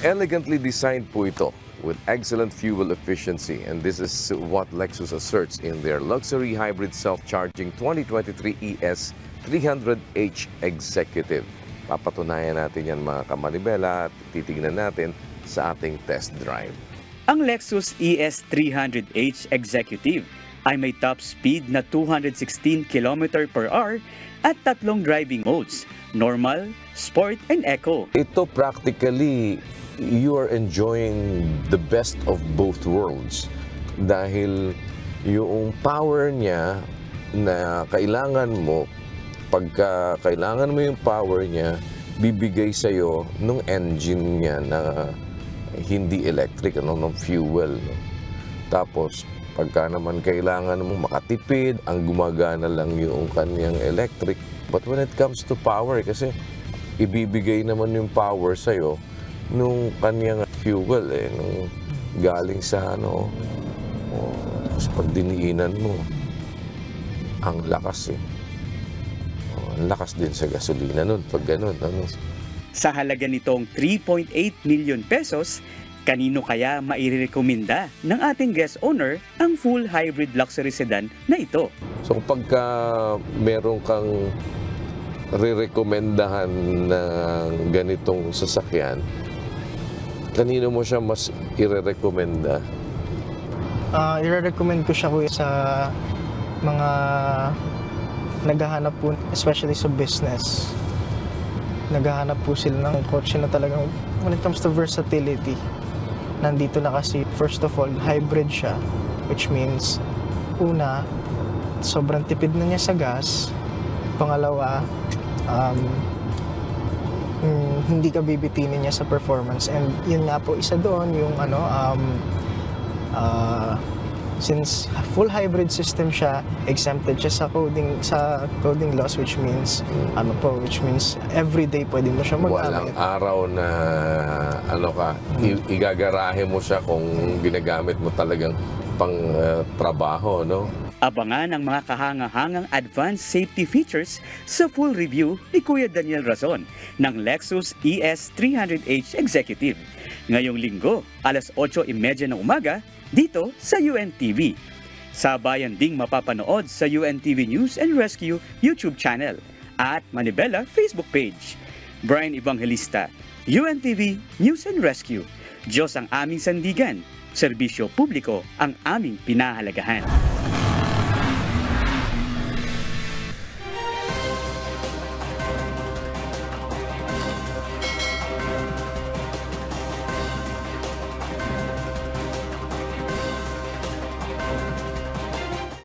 Elegantly designed po ito with excellent fuel efficiency, and this is what Lexus asserts in their luxury hybrid self-charging 2023 ES 300h Executive. Papatunayan natin yan mga kamanibela at titignan natin sa ating test drive. Ang Lexus ES 300h Executive ay may top speed na 216 km/h at tatlong driving modes, normal, sport, and eco. Ito practically, you are enjoying the best of both worlds dahil yung power niya na kailangan mo, pagka kailangan mo yung power niya, bibigay sa'yo nung engine niya na hindi electric, ng fuel. No? Tapos, pagka naman kailangan mo makatipid, ang gumagana lang yung kanyang electric. But when it comes to power, kasi ibibigay naman yung power sa'yo nung kanyang fuel, nung galing sa sa pagdiniinan mo. Ang lakas ang lakas din sa gasolina nun, pag ganun. Sa halaga nitong 3.8 million pesos, kanino kaya mairekomenda ng ating guest owner ang full hybrid luxury sedan na ito? So pagka meron kang rirekomendahan ng ganitong sasakyan, kanino mo siya mas irerekomenda? I-recommend ko siya sa mga naghahanap po, especially sa business. Naghahanap po sila ng kotse na talagang, when it comes to versatility, nandito na kasi, first of all, hybrid siya, which means, una, sobrang tipid na niya sa gas. Pangalawa, hindi ka bibitinin niya sa performance. And yun nga po, isa doon, yung since full hybrid system siya, exempted siya sa coding laws, which means every day pwede mo siya magamit. Walang araw na igagarahe mo siya kung ginagamit mo talagang pang trabaho, no? Abangan ang mga kahangahangang advanced safety features sa full review ni Kuya Daniel Razon ng Lexus ES 300h Executive. Ngayong linggo, alas 8:30 ng umaga, dito sa UNTV. Sabayan ding mapapanood sa UNTV News and Rescue YouTube channel at Manibela Facebook page. Brian Evangelista, UNTV News and Rescue. Diyos ang aming sandigan, serbisyo publiko ang aming pinahalagahan.